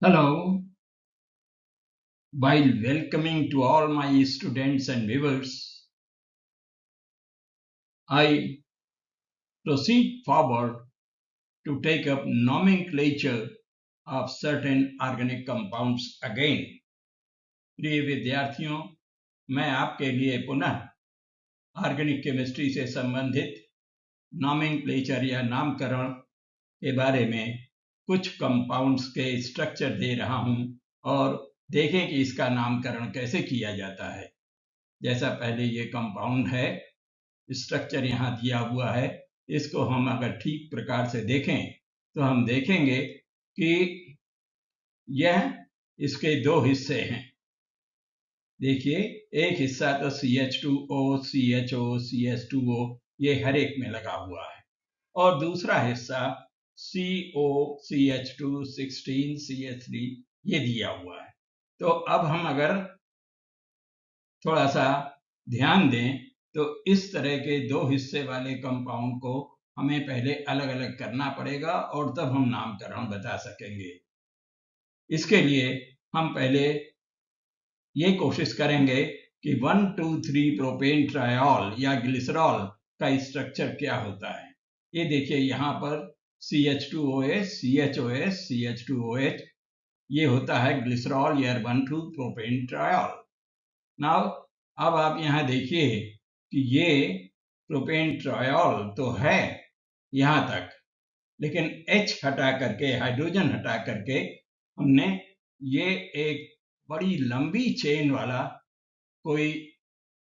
Hello, while welcoming to all my students and viewers, I proceed forward to take up nomenclature of certain organic compounds again. प्रिय विद्यार्थियों, मैं आपके लिए पुनः organic chemistry से संबंधित नॉमेनक्लेचर या नामकरण के बारे में कुछ कंपाउंड्स के स्ट्रक्चर दे रहा हूं और देखें कि इसका नामकरण कैसे किया जाता है। जैसा पहले ये कंपाउंड है, स्ट्रक्चर यहाँ दिया हुआ है, इसको हम अगर ठीक प्रकार से देखें तो हम देखेंगे कि यह इसके दो हिस्से हैं। देखिए, एक हिस्सा तो CH2O, CHO, CH2O ये हर एक में लगा हुआ है और दूसरा हिस्सा CO, CH2, 16, CH3 ये दिया हुआ है। तो अब हम अगर थोड़ा सा ध्यान दें तो इस तरह के दो हिस्से वाले कंपाउंड को हमें पहले अलग अलग करना पड़ेगा और तब हम नामकरण बता सकेंगे। इसके लिए हम पहले ये कोशिश करेंगे कि 1,2,3 प्रोपेन ट्रायोल या ग्लिसरॉल का स्ट्रक्चर क्या होता है। ये देखिए, यहाँ पर CH2OH, CHOS, CH2OH ये होता है ग्लिसरॉल या 1,2 प्रोपेन ट्रायोल। नाउ अब आप यहाँ देखिए कि ये प्रोपेन ट्रायोल तो है यहाँ तक, लेकिन H हटा करके, हाइड्रोजन हटा करके हमने ये एक बड़ी लंबी चेन वाला कोई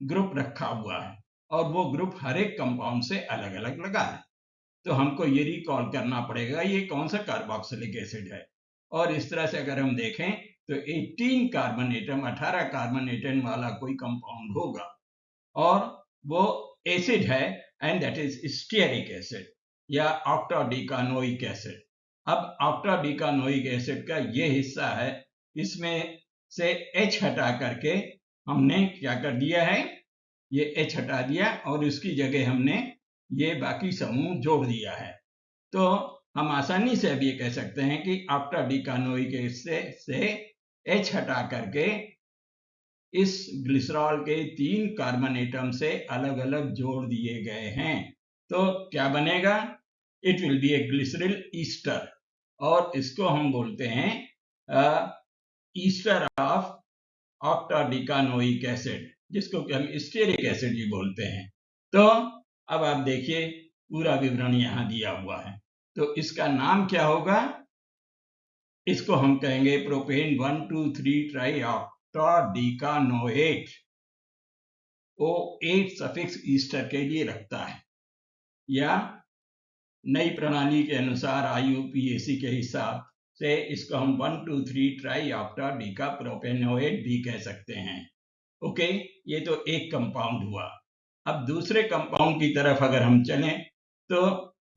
ग्रुप रखा हुआ है और वो ग्रुप हर एक कंपाउंड से अलग अलग लगा है। तो हमको ये रिकॉल करना पड़ेगा ये कौन सा कार्बोक्सिलिक एसिड है। और इस तरह से अगर हम देखें तो 18 कार्बन एटम, 18 कार्बन एटम वाला कोई कंपाउंड होगा और वो एसिड है and that is stearic acid या ऑक्टाडिकानोइक एसिड। अब ऑक्टाडिकानोइक एसिड का ये हिस्सा है, इसमें से H हटा करके हमने क्या कर दिया है, ये H हटा दिया और इसकी जगह हमने ये बाकी समूह जोड़ दिया है। तो हम आसानी से अब ये कह सकते हैं कि ऑक्टाडिकानोइक एसिड से H हटा करके इस ग्लिसरॉल के 3 कार्बन एटम से अलग अलग जोड़ दिए गए हैं। तो क्या बनेगा? It will be A glycerol Easter और इसको हम बोलते हैं ईस्टर ऑफ ऑक्टाडिकानोइक एसिड, जिसको कि हम स्टीयरिक एसिड भी बोलते हैं। तो अब आप देखिए, पूरा विवरण यहाँ दिया हुआ है। तो इसका नाम क्या होगा? इसको हम कहेंगे propane 1,2,3 tri octadecanoate. O8 suffix ester के लिए रखता है या नई प्रणाली के अनुसार IUPAC के हिसाब से इसको हम 1,2,3 ट्राई ऑक्टाडिकाप्रोपेनोएट भी कह सकते हैं। ओके, ये तो एक कंपाउंड हुआ। अब दूसरे कंपाउंड की तरफ अगर हम चलें तो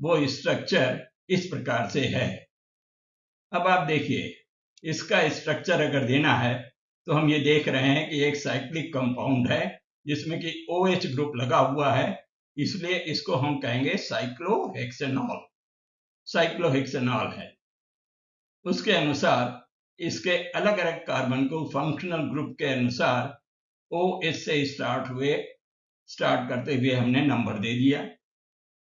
वो स्ट्रक्चर इस प्रकार से है। अब आप देखिए, इसका स्ट्रक्चर अगर देना है तो हम ये देख रहे हैं कि एक साइक्लिक कंपाउंड है जिसमें कि OH ग्रुप लगा हुआ है, इसलिए इसको हम कहेंगे साइक्लोहेक्सेनॉल। साइक्लोहेक्सेनॉल है। उसके अनुसार इसके अलग अलग कार्बन को फंक्शनल ग्रुप के अनुसार OH से स्टार्ट करते हुए हमने नंबर दे दिया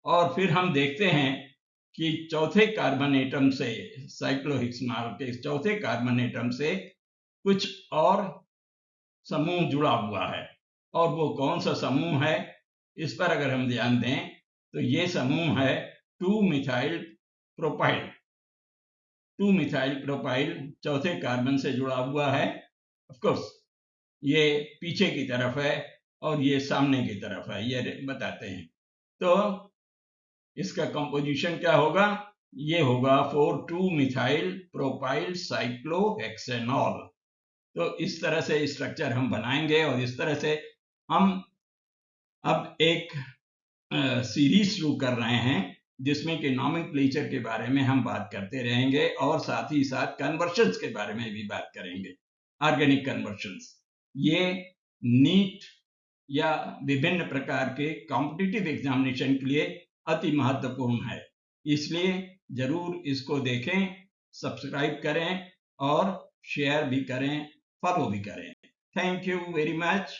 और फिर हम देखते हैं कि चौथे कार्बन एटम से, साइक्लोहेक्सेनॉल के चौथे कार्बन एटम से कुछ और समूह जुड़ा हुआ है और वो कौन सा समूह है, इस पर अगर हम ध्यान दें तो ये समूह है 2-मिथाइल प्रोपाइल। 2-मिथाइल प्रोपाइल चौथे कार्बन से जुड़ा हुआ है। ऑफ कोर्स ये पीछे की तरफ है और ये सामने की तरफ है, ये बताते हैं। तो इसका कंपोजिशन क्या होगा? ये होगा 4,2-मिथाइल प्रोपाइल साइक्लोहेक्सेनॉल। तो इस तरह से स्ट्रक्चर हम बनाएंगे और इस तरह से हम अब एक सीरीज शुरू कर रहे हैं जिसमें कि नॉमेनक्लेचर के बारे में हम बात करते रहेंगे और साथ ही साथ कन्वर्शंस के बारे में भी बात करेंगे। ऑर्गेनिक कन्वर्शंस ये नीट या विभिन्न प्रकार के कॉम्पिटिटिव एग्जामिनेशन के लिए अति महत्वपूर्ण है, इसलिए जरूर इसको देखें, सब्सक्राइब करें और शेयर भी करें, फॉलो भी करें। Thank you very much.